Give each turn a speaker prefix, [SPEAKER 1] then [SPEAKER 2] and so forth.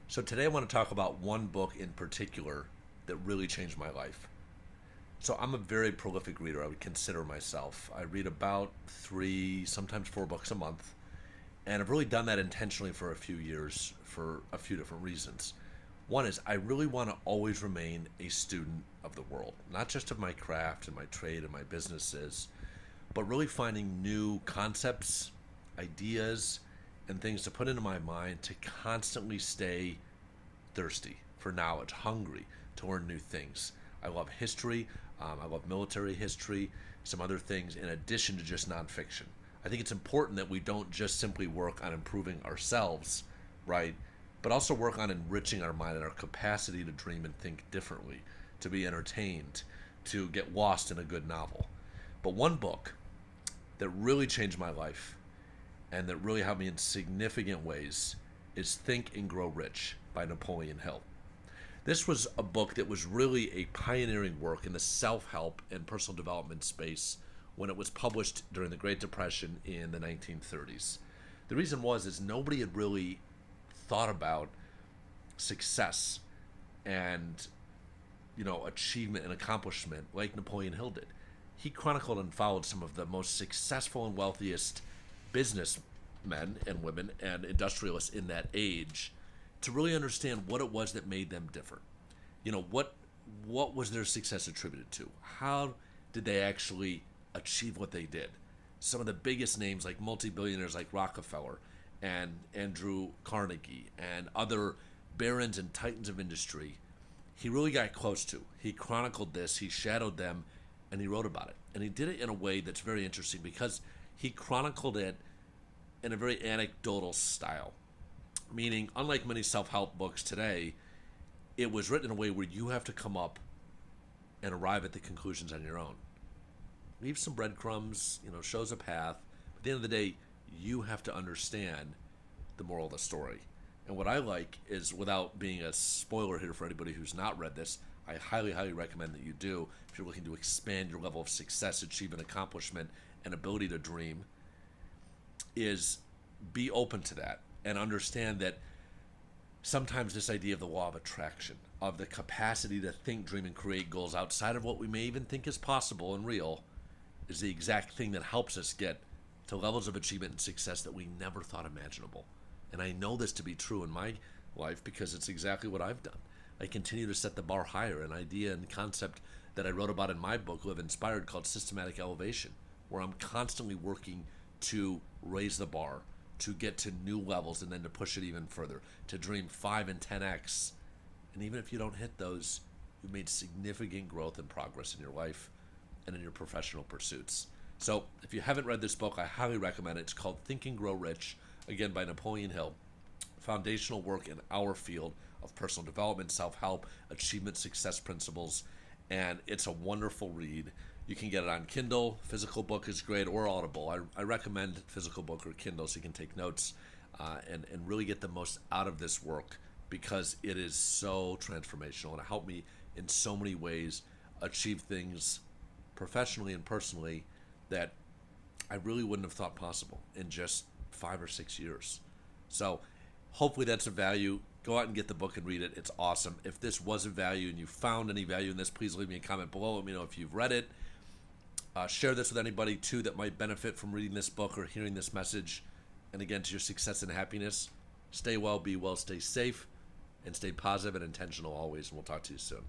[SPEAKER 1] So today I want to talk about one book in particular that really changed my life. So I'm a very prolific reader, I would consider myself. I read about three, sometimes four books a month, and I've really done that intentionally for a few years for a few different reasons. One is I really want to always remain a student of the world, not just of my craft and my trade and my businesses, but really finding new concepts, ideas, and things to put into my mind to constantly stay thirsty for knowledge, hungry to learn new things. I love history. I love military history, some other things in addition to just nonfiction. I think it's important that we don't just simply work on improving ourselves, right? But also work on enriching our mind and our capacity to dream and think differently, to be entertained, to get lost in a good novel. But one book that really changed my life and that really helped me in significant ways is Think and Grow Rich by Napoleon Hill. This was a book that was really a pioneering work in the self help and personal development space when it was published during the Great Depression in the 1930s. The reason was is nobody had really thought about success and achievement and accomplishment like Napoleon Hill did. He chronicled and followed some of the most successful and wealthiest businessmen and women and industrialists in that age to really understand what it was that made them different. What was their success attributed to? How did they actually achieve what they did? Some of the biggest names like multi-billionaires like Rockefeller and Andrew Carnegie and other barons and titans of industry, he really got close to. He chronicled this, he shadowed them, and he wrote about it. And he did it in a way that's very interesting because he chronicled it in a very anecdotal style. Meaning, unlike many self-help books today, it was written in a way where you have to come up and arrive at the conclusions on your own. Leave some breadcrumbs, shows a path. But at the end of the day, you have to understand the moral of the story. And what I like is, without being a spoiler here for anybody who's not read this, I highly, highly recommend that you do if you're looking to expand your level of success, achievement, accomplishment, and ability to dream, is be open to that and understand that sometimes this idea of the law of attraction, of the capacity to think, dream, and create goals outside of what we may even think is possible and real, is the exact thing that helps us get to levels of achievement and success that we never thought imaginable. And I know this to be true in my life because it's exactly what I've done. I continue to set the bar higher. An idea and concept that I wrote about in my book, Live Inspired, called systematic elevation, where I'm constantly working to raise the bar, to get to new levels and then to push it even further, to dream 5 and 10x. And even if you don't hit those, you've made significant growth and progress in your life and in your professional pursuits. So if you haven't read this book, I highly recommend it. It's called Think and Grow Rich, again by Napoleon Hill. Foundational work in our field of personal development, self-help, achievement, success principles, and it's a wonderful read. You can get it on Kindle. Physical book is great, or Audible. I recommend physical book or Kindle so you can take notes and really get the most out of this work because it is so transformational and it helped me in so many ways achieve things professionally and personally that I really wouldn't have thought possible in just 5 or 6 years. So hopefully that's of value. Go out and get the book and read it. It's awesome. If this was of value and you found any value in this, please leave me a comment below. Let me know if you've read it. Share this with anybody, too, that might benefit from reading this book or hearing this message. And again, to your success and happiness, stay well, be well, stay safe, and stay positive and intentional always. And we'll talk to you soon.